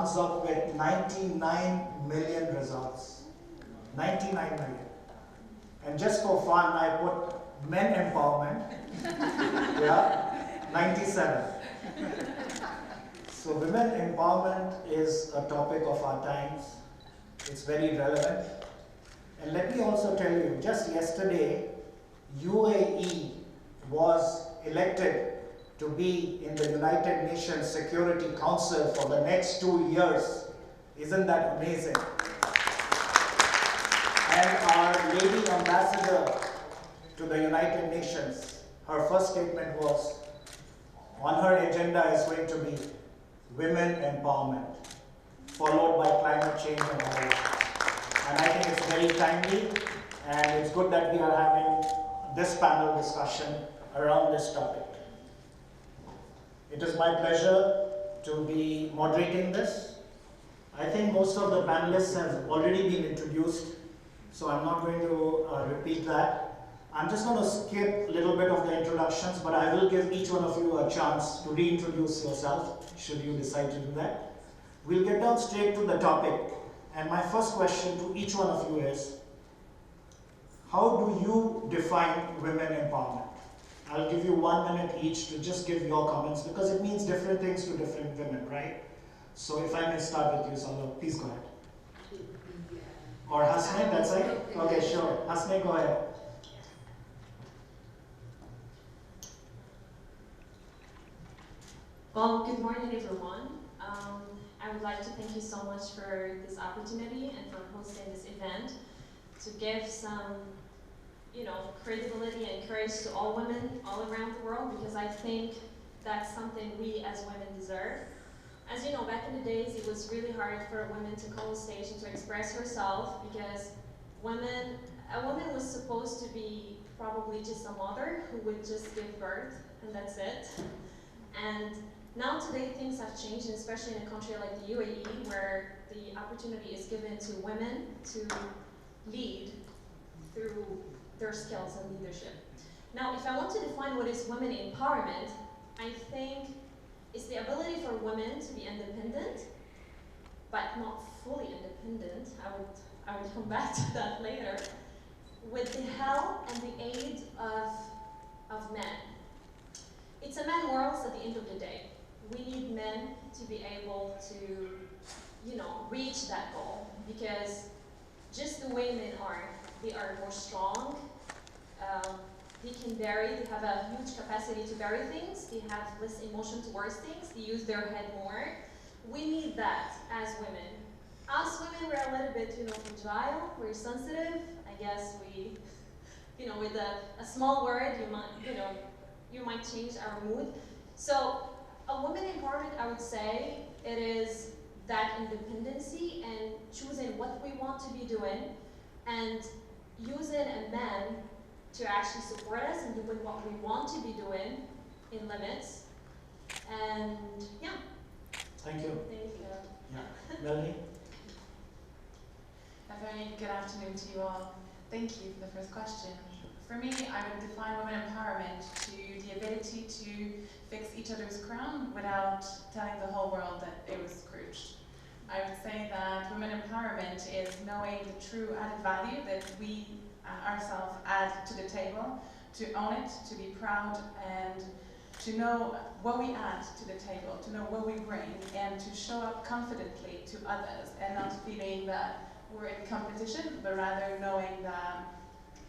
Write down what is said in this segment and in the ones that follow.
comes up with 99 million results. 99 million. And just for fun, I put men empowerment. Yeah, 97. So women empowerment is a topic of our times. It's very relevant. And let me also tell you, just yesterday, UAE was elected to be in the United Nations Security Council for the next 2 years. Isn't that amazing? And our lady ambassador to the United Nations, her first statement was, on her agenda is going to be women empowerment, followed by climate change and all that. And I think it's very timely, and it's good that we are having this panel discussion around this topic. It is my pleasure to be moderating this. I think most of the panelists have already been introduced, so I'm not going to repeat that. I'm just going to skip a little bit of the introductions, but I will give each one of you a chance to reintroduce yourself, should you decide to do that. We'll get down straight to the topic. And my first question to each one of you is, how do you define women empowerment? I'll give you 1 minute each to just give your comments, because it means different things to different women, right? So if I may start with you, Salwa, please go ahead. Or Hasnae, that's right? Okay, sure. Hasnae, go ahead. Well, good morning, everyone. I would like to thank you so much for this opportunity and for hosting this event to give some, credibility and courage to all women all around the world, because I think that's something we as women deserve. As you know, back in the days, it was really hard for a woman to call a stage and to express herself, because a woman was supposed to be probably just a mother who would just give birth, and that's it. And now today things have changed, and especially in a country like the UAE, where the opportunity is given to women to lead through their skills and leadership. Now, if I want to define what is women empowerment, I think it's the ability for women to be independent, but not fully independent. I would come back to that later, with the help and the aid of men. It's a man world at the end of the day. We need men to be able to, reach that goal, because just the way men are, they are more strong, they have a huge capacity to bury things, they have less emotion towards things, they use their head more. We need that as women. Us women, we're a little bit, fragile, we're sensitive. I guess we, with a small word, you might change our mood. So a woman empowerment, I would say, it is that independency and choosing what we want to be doing and using a man to actually support us and doing what we want to be doing in limits. And yeah. Thank you. Thank you. Yeah. Melanie? A very good afternoon to you all. Thank you for the first question. For me, I would define women empowerment to the ability to fix each other's crown without telling the whole world that it was scrooged. I would say that women empowerment is knowing the true added value that we ourselves add to the table, to own it, to be proud, and to know what we add to the table, to know what we bring, and to show up confidently to others, and not feeling that we're in competition, but rather knowing that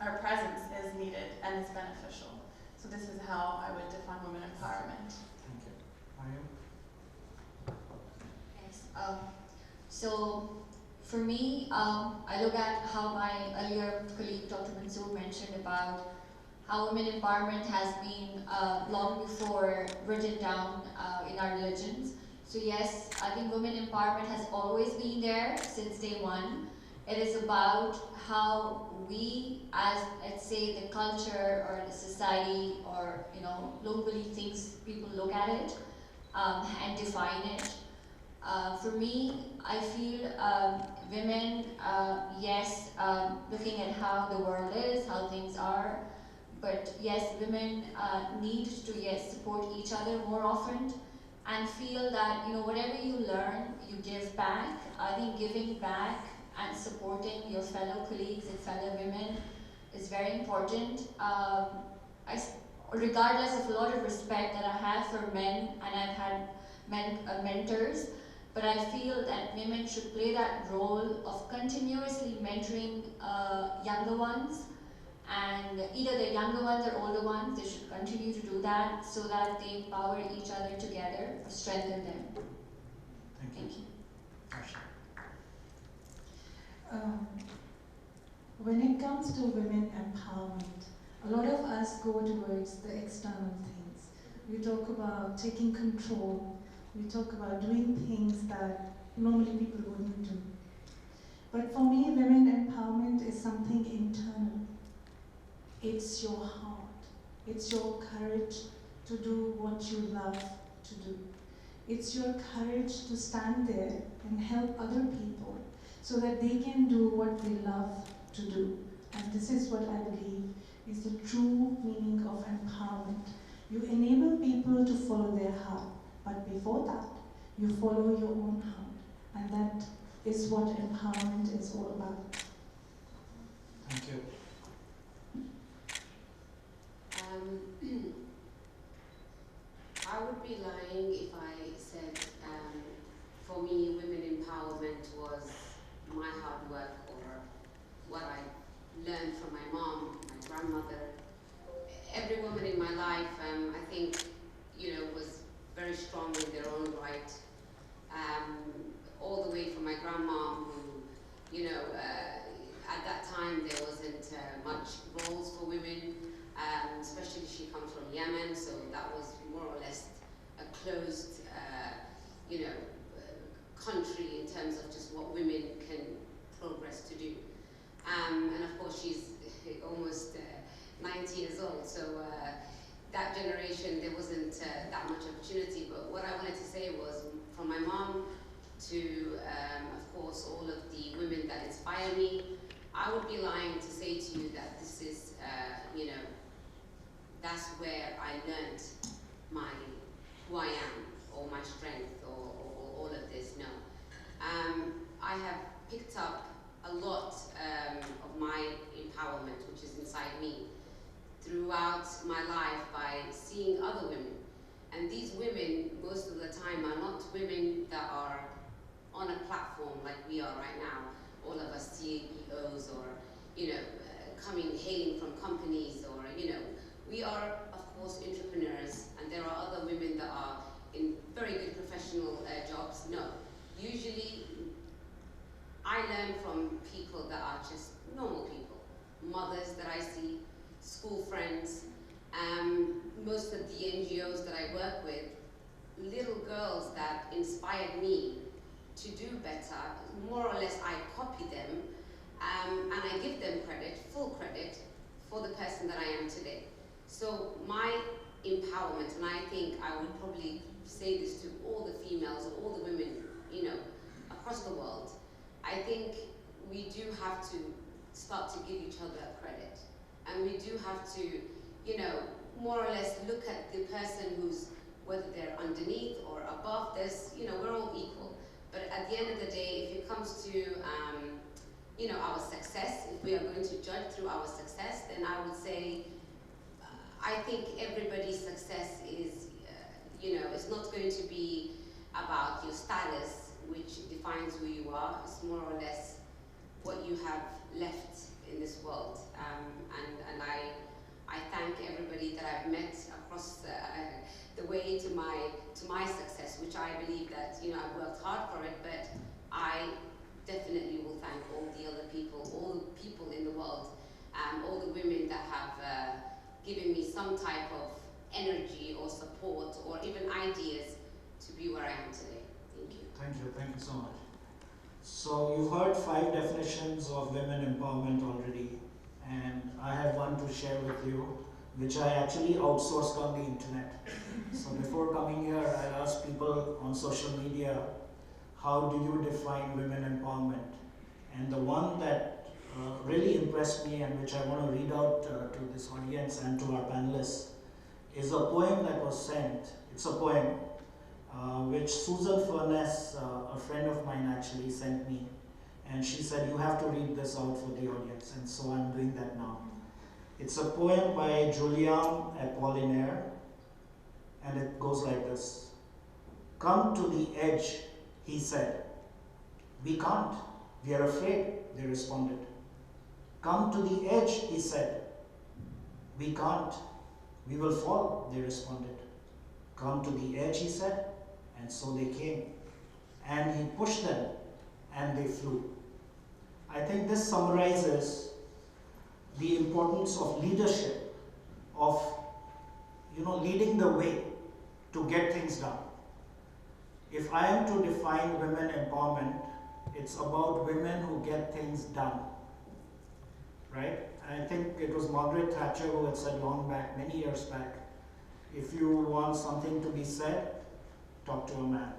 our presence is needed and is beneficial. So this is how I would define women empowerment. Thank you. Mariam? Yes. So for me, I look at how my earlier colleague Dr. Mansoor mentioned about how women empowerment has been long before written down in our religions. So yes, I think women empowerment has always been there since day one. It is about how we, as let's say the culture or the society or globally things people look at it and define it. For me, I feel women, yes, looking at how the world is, how things are, but yes, women need to support each other more often and feel that, you know, whatever you learn, you give back. I think giving back and supporting your fellow colleagues and fellow women is very important. Regardless of a lot of respect that I have for men, and I've had mentors, but I feel that women should play that role of continuously mentoring younger ones, and either the younger ones or older ones, they should continue to do that so that they empower each other together or strengthen them. Thank you. When it comes to women empowerment, a lot of us go towards the external things. We talk about taking control. We talk about doing things that normally people wouldn't do. But for me, women empowerment is something internal. It's your heart. It's your courage to do what you love to do. It's your courage to stand there and help other people so that they can do what they love to do. And this is what I believe is the true meaning of empowerment. You enable people to follow their heart, but before that, you follow your own heart. And that is what empowerment is all about. Thank you. I would be lying if I said, for me, women empowerment was my hard work or what I learned from my mom, my grandmother. Every woman in my life, I think, you know, was very strong in their own right. All the way from my grandma, who, you know, at that time there wasn't much roles for women, especially she comes from Yemen, so that was more or less a closed, you know, country in terms of just what women can progress to do. And of course she's almost 90 years old, so that generation there wasn't that much opportunity, but what I wanted to say was from my mom to, of course, all of the women that inspire me, I would be lying to say to you that this is, you know, that's where I learned who I am, or my strength, or all of this. No. I have picked up a lot of my empowerment, which is inside me, throughout my life by seeing other women. And these women, most of the time, are not women that are on a platform like we are right now, all of us CEOs or, you know, hailing from companies, or, you know, we are, of course, entrepreneurs, and there are other women that are in very good professional jobs. No, usually I learn from people that are just normal people, mothers that I see, school friends, most of the NGOs that I work with, little girls that inspired me to do better. More or less I copy them, and I give them credit, full credit, for the person that I am today. So my empowerment, and I think I would probably say this to all the females or all the women, you know, across the world, I think we do have to start to give each other credit. And we do have to, you know, more or less look at the person who's, whether they're underneath or above this, you know, we're all equal. But at the end of the day, if it comes to, you know, our success, if we are going to judge through our success, then I would say, I think everybody's success is, you know, it's not going to be about your status, which defines who you are. It's more or less what you have left in this world. And I thank everybody that I've met across the way to my success, which I believe that, you know, I've worked hard for it, but I definitely will thank all the other people, all the people in the world, all the women that have given me some type of energy or support or even ideas to be where I am today. Thank you. Thank you so much. So you've heard 5 definitions of women empowerment already, and I have one to share with you, which I actually outsourced on the internet. So before coming here, I asked people on social media, how do you define women empowerment? And the one that really impressed me, and which I want to read out to this audience and to our panelists, is a poem that was sent. It's a poem which Susan Furness, a friend of mine actually sent me, and she said, you have to read this out for the audience, and so I'm doing that now. It's a poem by Julian Apollinaire, and it goes like this. Come to the edge, he said. We can't, we are afraid, they responded. Come to the edge, he said. We can't, we will fall, they responded. Come to the edge, he said, and so they came. And he pushed them, and they flew. I think this summarizes the importance of leadership, of leading the way to get things done. If I am to define women empowerment, it's about women who get things done, right? I think it was Margaret Thatcher who had said long back, many years back, if you want something to be said, talk to a man.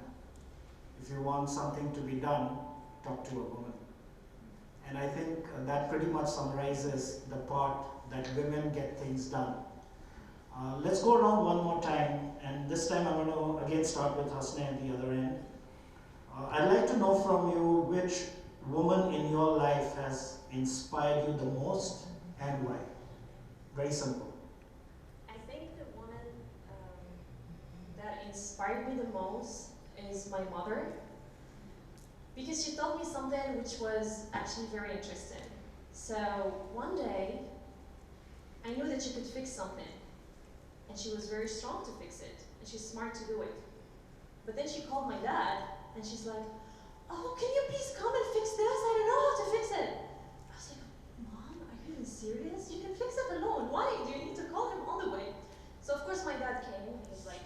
If you want something to be done, talk to a woman. And I think that pretty much summarizes the part that women get things done. Let's go around one more time, and this time I'm going to again start with Hasnae at the other end. I'd like to know from you which woman in your life has inspired you the most and why. Very simple. I think the woman that inspired me the most is my mother, because she taught me something which was actually very interesting. So one day, I knew that she could fix something, and she was very strong to fix it, and she's smart to do it. But then she called my dad, and she's like, oh, can you please come and fix this? I don't know how to fix it. I was like, Mom, are you even serious? You can fix it alone. Why do you need to call him all the way? So of course my dad came, and he's like,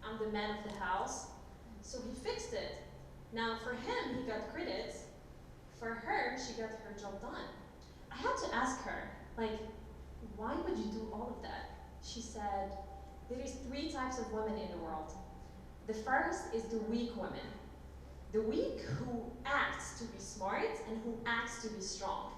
I'm the man of the house. So he fixed it. Now for him, he got credit. For her, she got her job done. I had to ask her, like, why would you do all of that? She said, there is 3 types of women in the world. The first is the weak women. The weak who acts to be smart and who acts to be strong.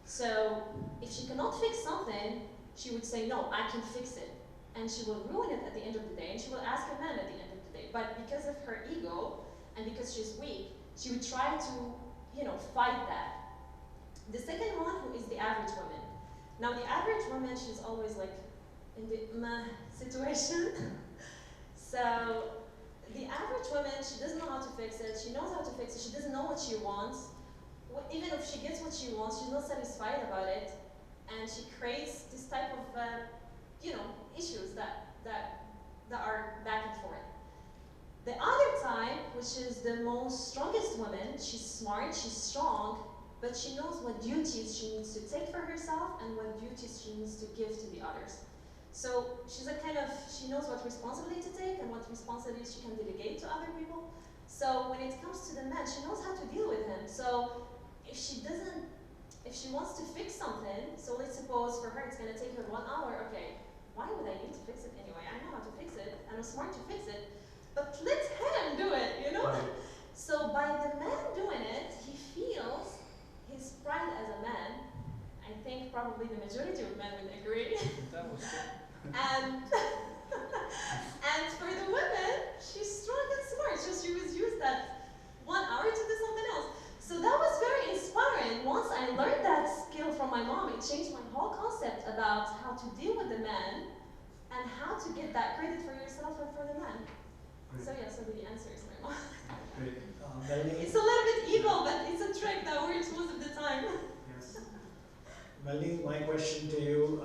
So if she cannot fix something, she would say, no, I can fix it. And she will ruin it at the end of the day, and she will ask a man at the end of the day. But because of her ego, and because she's weak, she would try to, fight that. The second one who is the average woman. Now the average woman, she's always like in the meh situation. So the average woman, she doesn't know how to fix it. She knows how to fix it. She doesn't know what she wants. Even if she gets what she wants, she's not satisfied about it, and she creates this type of, issues that are back and forth. The other type, which is the most strongest woman, she's smart, she's strong, but she knows what duties she needs to take for herself and what duties she needs to give to the others. So she's she knows what responsibility to take and what responsibilities she can delegate to other people. So when it comes to the man, she knows how to deal with him. So if she wants to fix something, so let's suppose for her it's gonna take her 1 hour, okay, why would I need to fix it anyway? I know how to fix it, and I'm smart to fix it, but let him do it, Right. So by the man doing it, he feels his pride as a man. I think probably the majority of men would agree. That was and and for the women, she's strong and smart, so she was used that 1 hour to do something else. So that was very inspiring. Once I learned that skill from my mom, it changed my whole concept about how to deal with the man and how to get that credit for yourself and for the man. Great. So yeah, so the answer is my mom. Great. Melanie? It's a little bit evil, but it's a trick that works most of the time. Yes. Melanie, my question to you,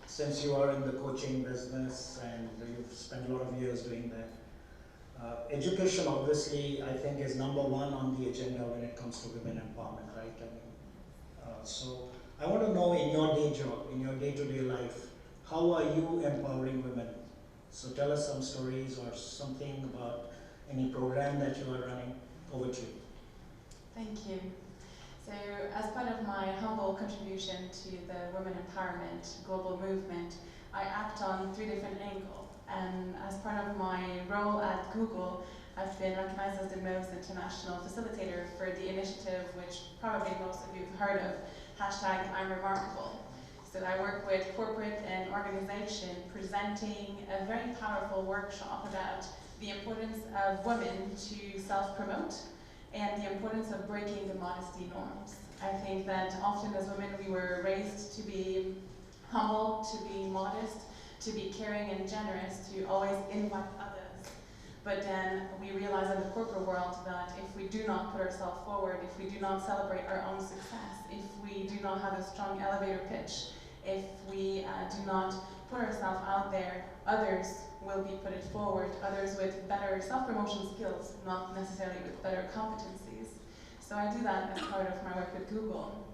since you are in the coaching business and you've spent a lot of years doing that, education obviously I think is #1 on the agenda when it comes to women empowerment, right? So I want to know in your day job, in your day-to-day life, how are you empowering women? So tell us some stories or something about any program that you are running. Over to you. Thank you. So as part of my humble contribution to the women empowerment global movement, I act on 3 different angles. And as part of my role at Google, I've been recognized as the most international facilitator for the initiative, which probably most of you have heard of, #I'mRemarkable. So I work with corporate and organization presenting a very powerful workshop about the importance of women to self-promote and the importance of breaking the modesty norms. I think that often as women we were raised to be humble, to be modest, to be caring and generous, to always invite others. But then we realize in the corporate world that if we do not put ourselves forward, if we do not celebrate our own success, if we do not have a strong elevator pitch, if we do not put ourselves out there, others will be put it forward, others with better self-promotion skills, not necessarily with better competencies. So I do that as part of my work with Google.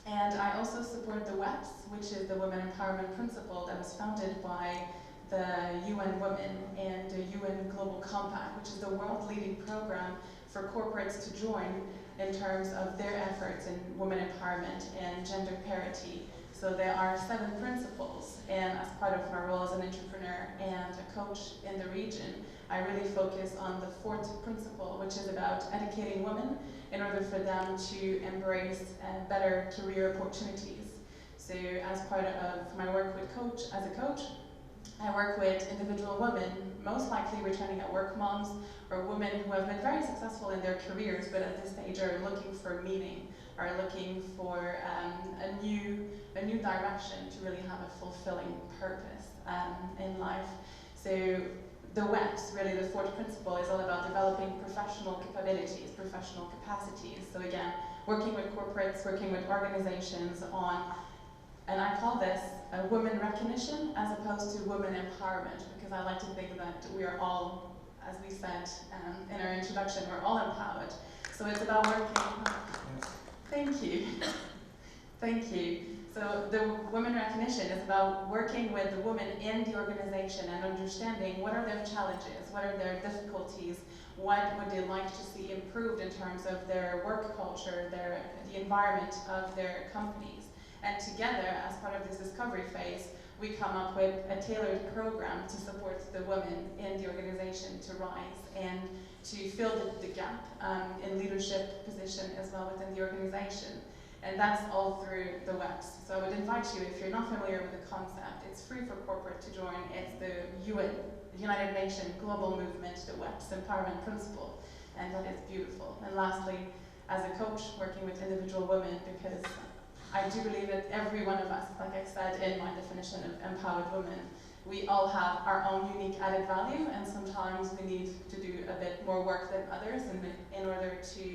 And I also support the WEPS, which is the Women Empowerment Principle that was founded by the UN Women and the UN Global Compact, which is the world-leading program for corporates to join in terms of their efforts in women empowerment and gender parity. So there are 7 principles, and as part of my role as an entrepreneur and a coach in the region, I really focus on the 4th principle, which is about educating women in order for them to embrace better career opportunities. So as part of my work with as a coach, I work with individual women, most likely returning at work moms, or women who have been very successful in their careers, but at this stage are looking for meaning, are looking for a new direction to really have a fulfilling purpose in life. So the WEPS, really the 4th principle, is all about developing professional capabilities, professional capacities. So again, working with corporates, working with organizations on, and I call this women recognition as opposed to women empowerment, because I like to think that we are all, as we said in our introduction, we're all empowered. So it's about working, thank you, thank you. So the women recognition is about working with the women in the organization and understanding what are their challenges, what are their difficulties, what would they like to see improved in terms of their work culture, the environment of their companies. And together, as part of this discovery phase, we come up with a tailored program to support the women in the organization to rise and to fill the gap in leadership position as well within the organization. And that's all through the WEPS. So I would invite you, if you're not familiar with the concept, it's free for corporate to join. It's the UN, the United Nations Global Movement, the WEPS Empowerment Principle, and that is beautiful. And lastly, as a coach working with individual women, because I do believe that every one of us, like I said in my definition of empowered women, we all have our own unique added value, and sometimes we need to do a bit more work than others in order to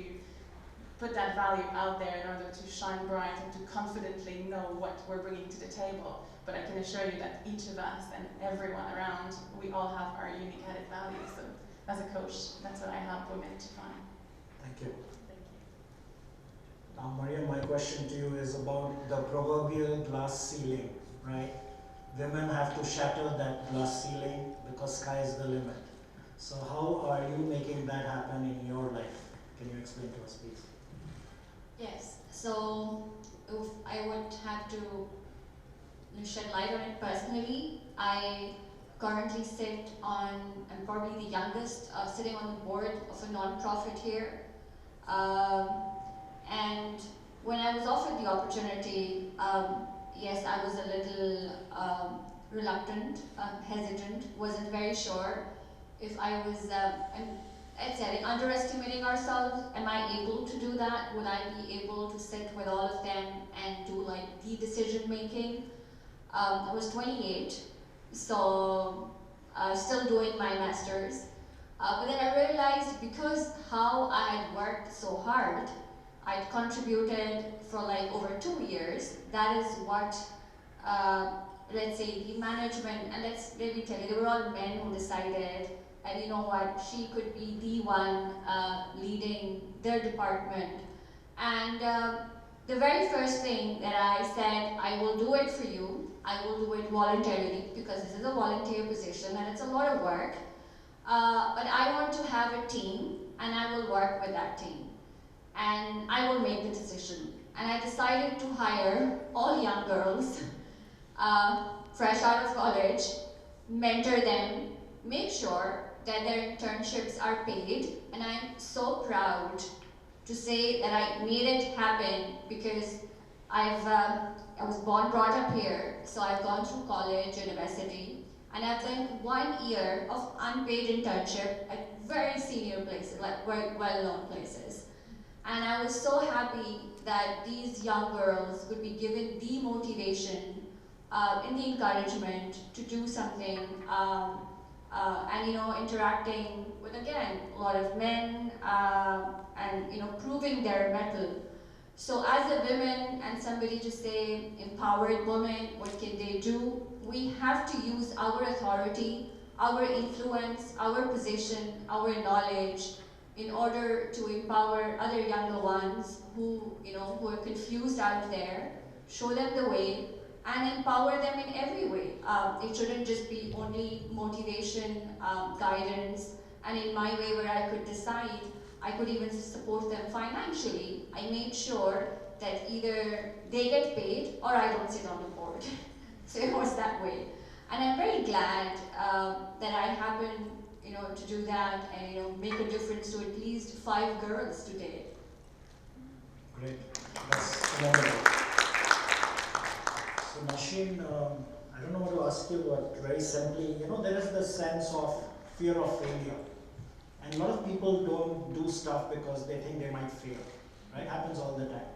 put that value out there, in order to shine bright and to confidently know what we're bringing to the table. But I can assure you that each of us and everyone around, we all have our unique added value. So as a coach, that's what I help women to find. Thank you. Thank you. Now, Mariam, my question to you is about the proverbial glass ceiling, right? Women have to shatter that glass ceiling because sky is the limit. So how are you making that happen in your life? Can you explain to us, please? Yes, so if I would have to shed light on it personally, I currently sit on, I'm probably the youngest, sitting on the board of a non-profit here. And when I was offered the opportunity, yes, I was a little reluctant, hesitant, wasn't very sure if I was, let's say, underestimating ourselves. Am I able to do that? Would I be able to sit with all of them and do like the decision making? I was 28, so still doing my master's. But then I realized because how I had worked so hard, I'd contributed for like over 2 years. That is what, let's say, the management, and let me tell you, they were all men who decided, and you know what, she could be the one leading their department. And the very first thing that I said, I will do it for you. I will do it voluntarily because this is a volunteer position and it's a lot of work. But I want to have a team and I will work with that team. And I will make the decision. And I decided to hire all young girls, fresh out of college, mentor them, make sure that their internships are paid. And I'm so proud to say that I made it happen because I was born, brought up here, so I've gone through college, university. And I've done 1 year of unpaid internship at very senior places, like very well-known places. And I was so happy that these young girls would be given the motivation and the encouragement to do something, and interacting with, again, a lot of men, and proving their mettle. So as a woman and somebody to say empowered woman, what can they do? We have to use our authority, our influence, our position, our knowledge in order to empower other younger ones who are confused out there, show them the way, and empower them in every way. It shouldn't just be only motivation, guidance, and in my way where I could decide, I could even support them financially. I made sure that either they get paid or I don't sit on the board. So it was that way. And I'm very glad that I happened to do that and make a difference to at least 5 girls today. Great. That's phenomenal. So Nousheen, I don't know what to ask you, but very simply, there is the sense of fear of failure. And a lot of people don't do stuff because they think they might fail, right? Happens all the time.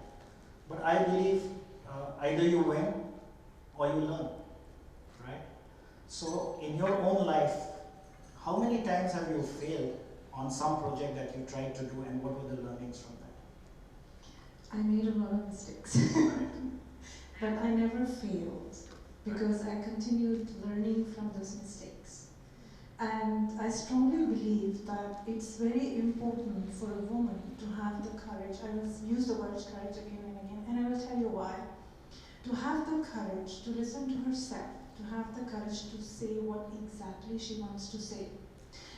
But I believe either you win or you learn, right? So in your own life, how many times have you failed on some project that you tried to do, and what were the learnings from that? I made a lot of mistakes, but I never failed because I continued learning from those mistakes. And I strongly believe that it's very important for a woman to have the courage. I will use the word courage again and again, and I will tell you why. To have the courage to listen to herself, to have the courage to say what exactly she wants to say.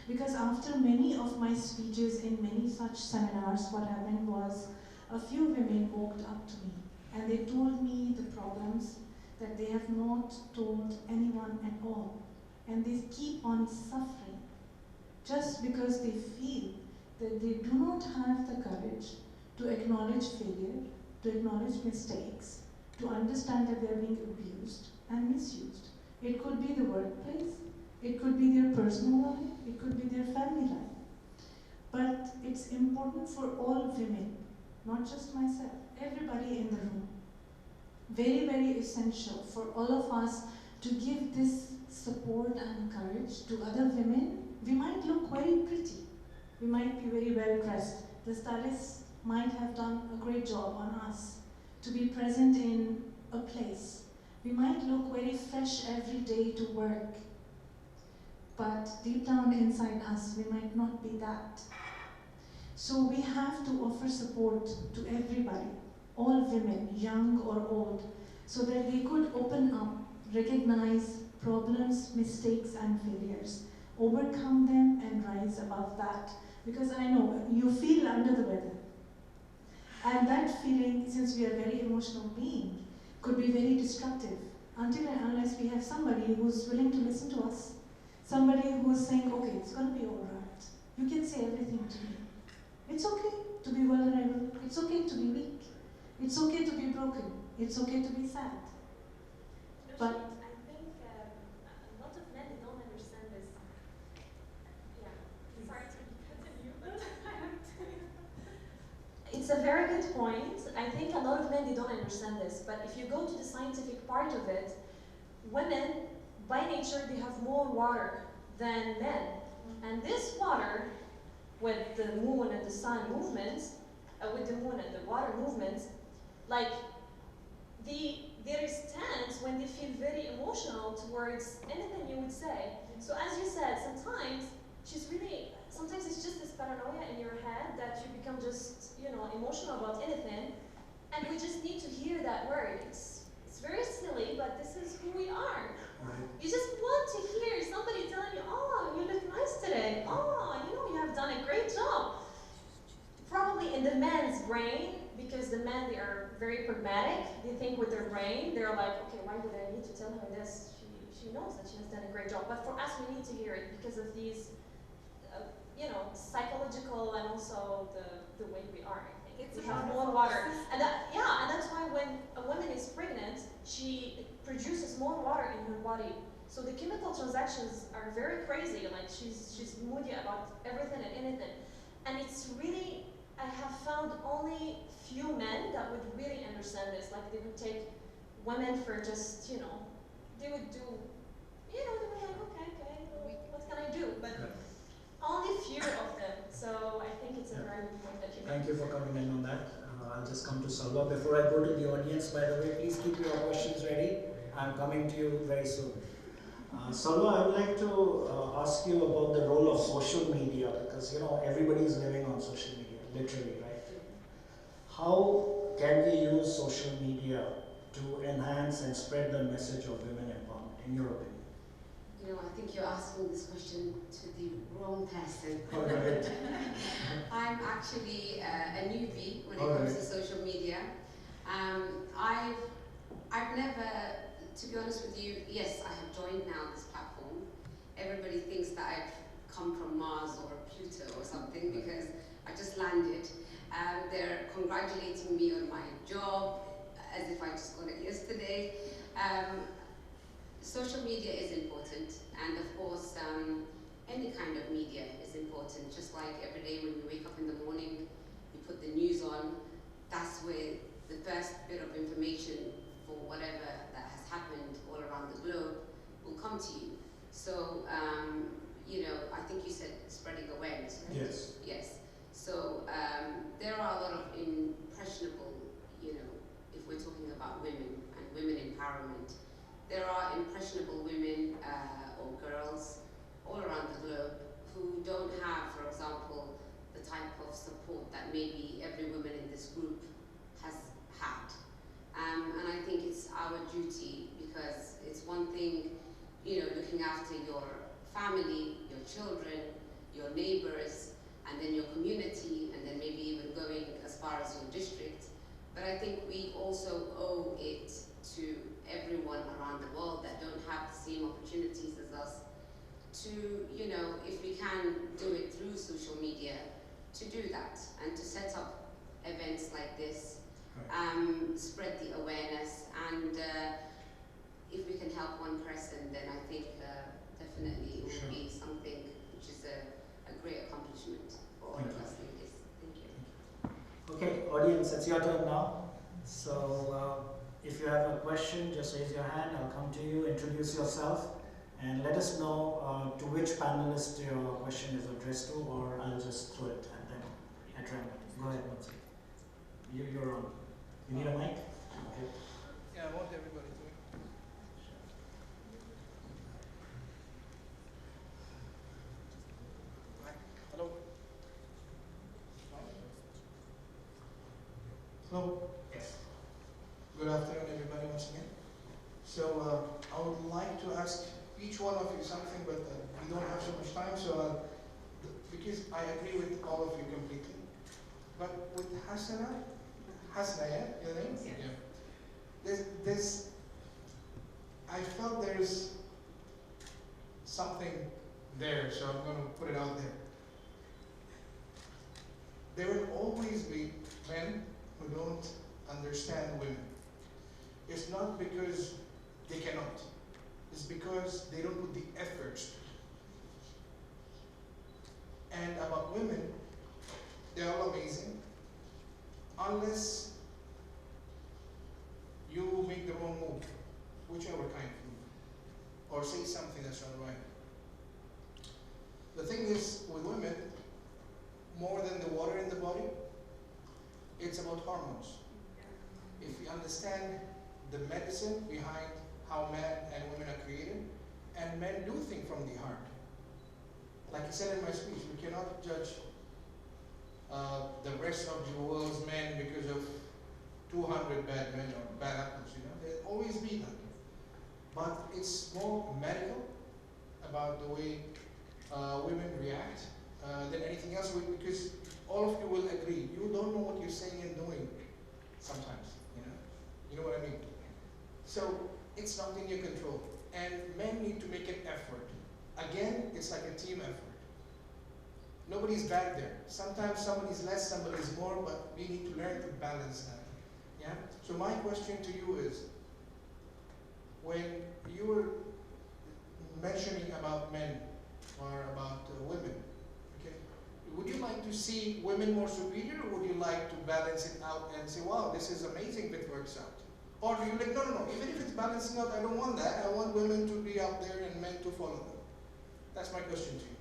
Because after many of my speeches in many such seminars, what happened was a few women walked up to me and they told me the problems that they have not told anyone at all. And they keep on suffering just because they feel that they do not have the courage to acknowledge failure, to acknowledge mistakes, to understand that they are being abused and misused. It could be the workplace, it could be their personal life, it could be their family life. But it's important for all women, not just myself, everybody in the room. Very, very essential for all of us to give this support and courage to other women. We might look very pretty, we might be very well dressed. The stylist might have done a great job on us to be present in a place. We might look very fresh every day to work, but deep down inside us, we might not be that. So we have to offer support to everybody, all women, young or old, so that they could open up, recognize problems, mistakes, and failures, overcome them, and rise above that. Because I know you feel under the weather. And that feeling, since we are very emotional beings, could be very destructive until and unless we have somebody who's willing to listen to us, somebody who's saying, okay, it's going to be all right. You can say everything to me. It's okay to be vulnerable. It's okay to be weak. It's okay to be broken. It's okay to be sad. But I think a lot of men don't understand this. Yeah, sorry to be cutting you, but I have to. It's a very good point. I think a lot of men, they don't understand this. But if you go to the scientific part of it, women, by nature, they have more water than men. And this water, with the moon and the sun movements, with the moon and the water movements, like there is times when they feel very emotional towards anything you would say. So as you said, sometimes sometimes it's just this paranoia in your head that you become just, emotional about anything, and we just need to hear that word. It's very silly, but this is who we are. Right. You just want to hear somebody telling you, oh, you look nice today. Oh, you have done a great job. Probably in the man's brain, because the men, they are very pragmatic. They think with their brain. They're like, okay, why would I need to tell her this? She knows that she has done a great job. But for us, we need to hear it because of these, psychological and also the way we are, I think. We have more water. And that's why when a woman is pregnant, she produces more water in her body. So the chemical transactions are very crazy. Like she's moody about everything and anything. And it's really, I have found only few men that would really understand this. Like they would take women for just, you know, they would do, you know, they were like, okay, well, what can I do? But only few of them. So I think it's a very good point that you made. Thank you for coming in on that. I'll just come to Salwa. Before I go to the audience, by the way, please keep your questions ready. I'm coming to you very soon. Salwa, I would like to ask you about the role of social media, because you know everybody is living on social media, literally, right? How can we use social media to enhance and spread the message of women empowerment, in your opinion? You know, I think you're asking this question to the wrong person. All right. I'm actually a newbie when it comes to social media. I've never, to be honest with you, yes, I have joined now this platform. Everybody thinks that I've come from Mars or Pluto or something because I just landed. They're congratulating me on my job as if I just got it yesterday. Social media is important, and of course, any kind of media is important. Just like every day when you wake up in the morning, you put the news on, that's where the first bit of information for whatever that has happened all around the globe will come to you. So, you know, I think you said spreading awareness, right? Yes. Yes. So, there are a lot of impressionable, you know, if we're talking about women and women empowerment, there are impressionable women or girls all around the globe who don't have, for example, the type of support that maybe every woman in this group has had. And I think it's our duty, because it's one thing, you know, looking after your family, your children, your neighbors, and then your community, and then maybe even going as far as your district. But I think we also owe it to everyone around the world that don't have the same opportunities as us to, you know, if we can do it through social media, to do that and to set up events like this, spread the awareness, and if we can help one person, then I think definitely it will be something which is a great accomplishment for all of us ladies. Thank you. Okay, audience, it's your turn now. So if you have a question, just raise your hand. I'll come to you, introduce yourself, and let us know to which panelist your question is addressed to, or I'll just throw it at them at random. Go ahead, Mumtaz. You're on. You need a mic? Okay. Yeah, I want everybody to. Hello. Hello. Yes. Good afternoon, everybody, once again. So I would like to ask each one of you something, but we don't have so much time. So because I agree with all of you completely, but with Hasnae, yeah, your name? Yeah. There's, I felt there's something there, so I'm going to put it out there. There will always be men who don't understand women. It's not because they cannot. It's because they don't put the efforts. And about women, they're all amazing, unless you make the wrong move, whichever kind of move, or say something that's not right. The thing is, with women, more than the water in the body, it's about hormones. If we understand the medicine behind how men and women are created, and men do think from the heart. Like I said in my speech, we cannot judge the rest of the world's men because of 200 bad men or bad apples, you know. There'll always be that. But it's more medical about the way women react than anything else, because all of you will agree, you don't know what you're saying and doing sometimes, you know. You know what I mean? So it's not in your control. And men need to make an effort. Again, it's like a team effort. Nobody's bad there. Sometimes somebody's less, somebody's more, but we need to learn to balance that. Yeah? So my question to you is, when you're mentioning about men or about women. Okay, would you like to see women more superior, or would you like to balance it out and say, wow, this is amazing if it works out? Or do you like, no, no, no, even if it's balancing out, I don't want that. I want women to be out there and men to follow them. That's my question to you.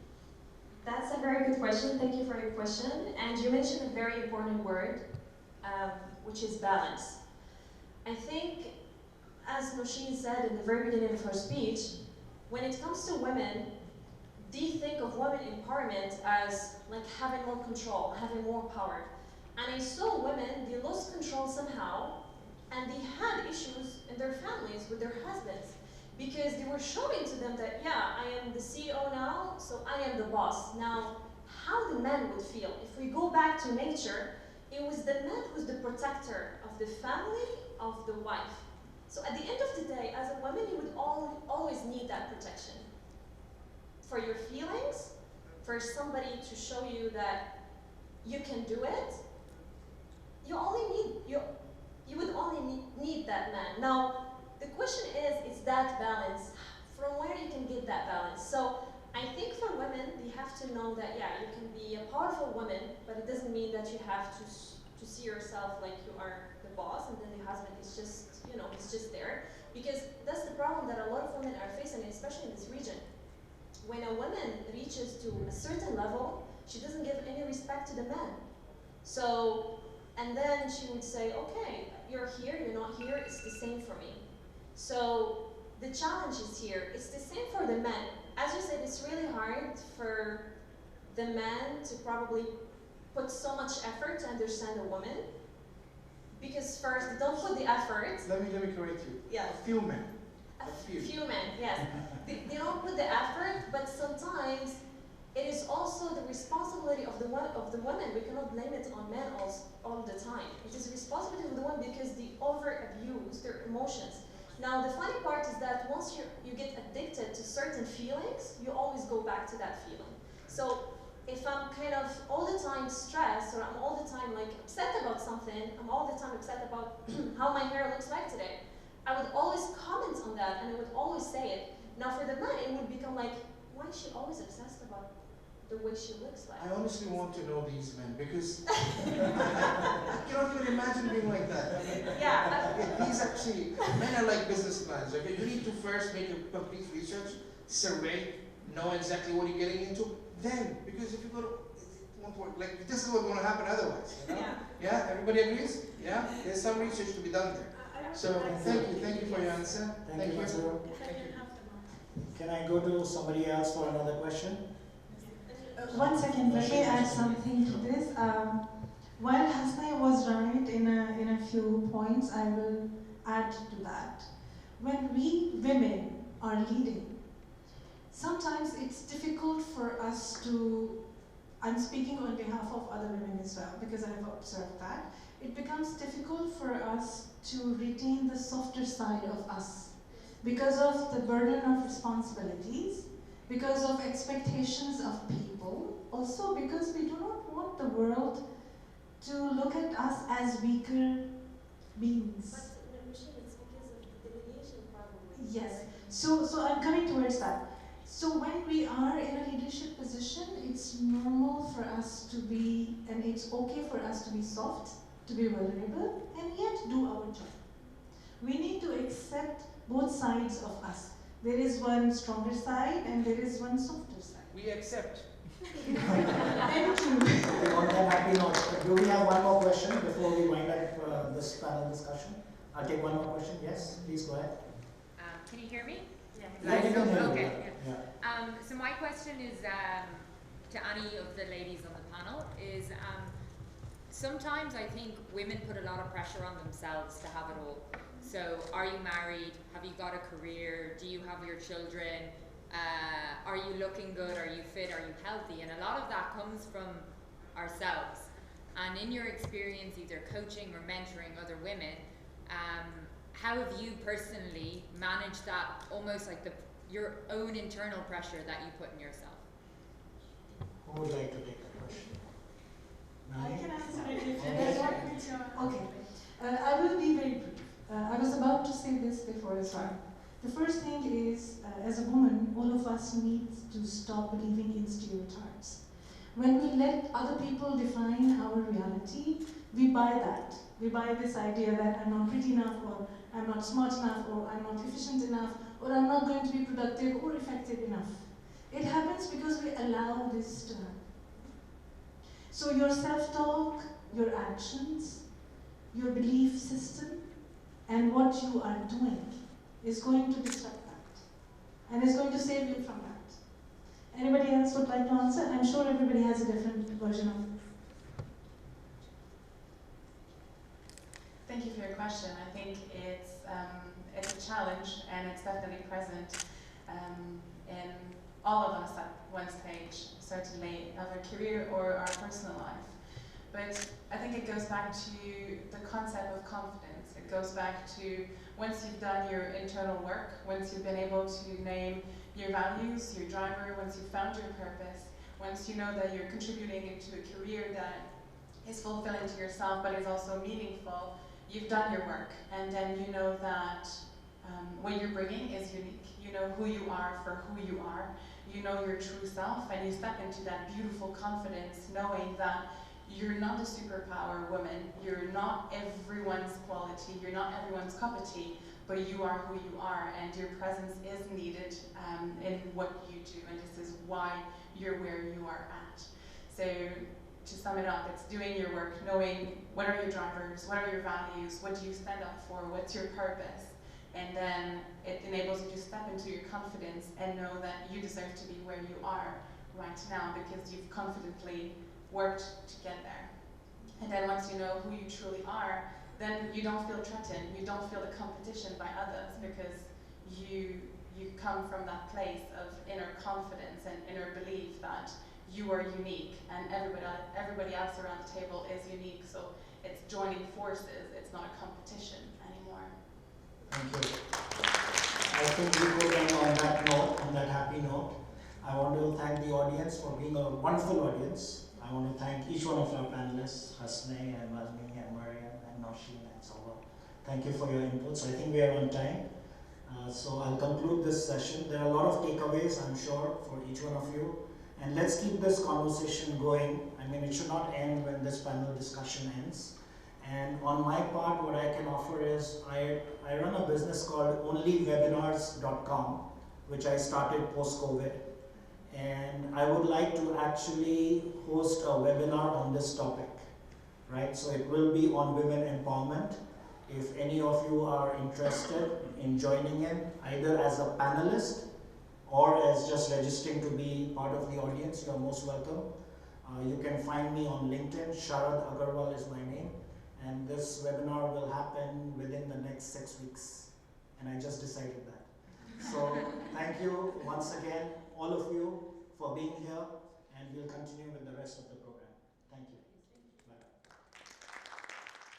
That's a very good question. Thank you for your question. And you mentioned a very important word, which is balance. I think, as Nousheen said in the very beginning of her speech, when it comes to women, they think of women empowerment as like having more control, having more power. And I saw women, they lost control somehow, and they had issues in their families with their husbands because they were showing to them that, yeah, I am the CEO now, so I am the boss. Now, how the man would feel, if we go back to nature, it was the man who's the protector of the family, of the wife. So at the end of the day, as a woman, you would always need that protection. For your feelings, for somebody to show you that you can do it, you would only need that man. Now, the question is that balance? From where you can get that balance? So I think for women, they have to know that, yeah, you can be a powerful woman, but it doesn't mean that you have to see yourself like you are the boss, and then the husband is just, you know, he's just there. Because that's the problem that a lot of women are facing, especially in this region. When a woman reaches to a certain level, she doesn't give any respect to the man. So, and then she would say, okay, you're here, you're not here, it's the same for me. So the challenge is here. It's the same for the men. As you said, it's really hard for the man to probably put so much effort to understand a woman. Because first, they don't put the effort. Let me correct you. Yeah. A few men. A few men, yes. They don't put the effort, but sometimes it is also the responsibility of the women. We cannot blame it on men all the time. It is the responsibility of the women because they over-abuse their emotions. Now, the funny part is that once you get addicted to certain feelings, you always go back to that feeling. So if I'm kind of all the time stressed, or I'm all the time like upset about something, I'm all the time upset about how my hair looks like today, I would always comment on that and I would always say it. Now for the man, it would become like, why is she always obsessed about the way she looks like? I honestly want to know these men because you don't even imagine being like that. I mean, yeah. These actually, men are like business plans. Okay, you need to first make a complete research, survey, know exactly what you're getting into. Then, because if you go to, it won't work. Like this is what's going to happen otherwise. You know? Yeah. Everybody agrees? Yeah. There's some research to be done there. So thank you for your answer. Thank you. Can I go to somebody else for another question? 1 second, let me add something to this. While Hasnae was right in a few points, I will add to that. When we women are leading, sometimes it's difficult for us to, I'm speaking on behalf of other women as well, because I've observed that, it becomes difficult for us to retain the softer side of us because of the burden of responsibilities, because of expectations of people, also because we do not want the world to look at us as weaker beings. But Nousheen, it's because of the delegation probably. Yes, so I'm coming towards that. So when we are in a leadership position, it's normal for us to be, and it's okay for us to be soft, to be vulnerable, and yet do our job. We need to accept both sides of us. There is one stronger side and there is one softer side. We accept. Thank you. Okay, on that happy note, do we have one more question before we wind up this panel discussion? I'll take one more question. Yes, please go ahead. Can you hear me? Yeah, you can hear me. Okay. Yeah. So my question is to any of the ladies on the panel is sometimes I think women put a lot of pressure on themselves to have it all. So are you married? Have you got a career? Do you have your children? Are you looking good? Are you fit? Are you healthy? And a lot of that comes from ourselves. And in your experience, either coaching or mentoring other women, how have you personally managed that, almost like your own internal pressure that you put in yourself? Who would like to take the question? I Melanie? can answer it if you want. Okay. I will be very brief. I was about to say this before as well. The first thing is, as a woman, all of us need to stop believing in stereotypes. When we let other people define our reality, we buy that. We buy this idea that I'm not pretty enough, or I'm not smart enough, or I'm not efficient enough, or I'm not going to be productive or effective enough. It happens because we allow this to happen. So your self-talk, your actions, your belief system, and what you are doing is going to disrupt that, and is going to save you from that. Anybody else would like to answer? I'm sure everybody has a different version of it. Thank you for your question. I think it's a challenge, and it's definitely present in all of us at one stage, certainly of our career or our personal life. But I think it goes back to the concept of confidence. It goes back to once you've done your internal work, once you've been able to name your values, your driver, once you've found your purpose, once you know that you're contributing into a career that is fulfilling to yourself but is also meaningful, you've done your work, and then you know that what you're bringing is unique. You know who you are for who you are. You know your true self, and you step into that beautiful confidence knowing that you're not a superpower woman, you're not everyone's quality, you're not everyone's cup of tea, but you are who you are, and your presence is needed in what you do, and this is why you're where you are at. So to sum it up, it's doing your work, knowing what are your drivers, what are your values, what do you stand up for, what's your purpose, and then it enables you to step into your confidence and know that you deserve to be where you are right now because you've confidently worked to get there. And then once you know who you truly are, then you don't feel threatened, you don't feel the competition by others because you come from that place of inner confidence and inner belief that you are unique and everybody else around the table is unique. So it's joining forces, it's not a competition anymore. Thank you. I think we go down on that note, on that happy note. I want to thank the audience for being a wonderful audience. I want to thank each one of our panelists, Hasnae and Melanie and Mariam and Nousheen and Salwa. Thank you for your inputs. I think we are on time. So I'll conclude this session. There are a lot of takeaways, I'm sure, for each one of you. And let's keep this conversation going. I mean, it should not end when this panel discussion ends. And on my part, what I can offer is I run a business called onlywebinars.com, which I started post-COVID. And I would like to actually host a webinar on this topic, right? So it will be on women empowerment. If any of you are interested in joining in, either as a panelist or as just registering to be part of the audience, you are most welcome. You can find me on LinkedIn. Sharad Agarwal is my name. And this webinar will happen within the next 6 weeks. And I just decided that. So thank you once again, all of you, for being here. And we'll continue with the rest of the program.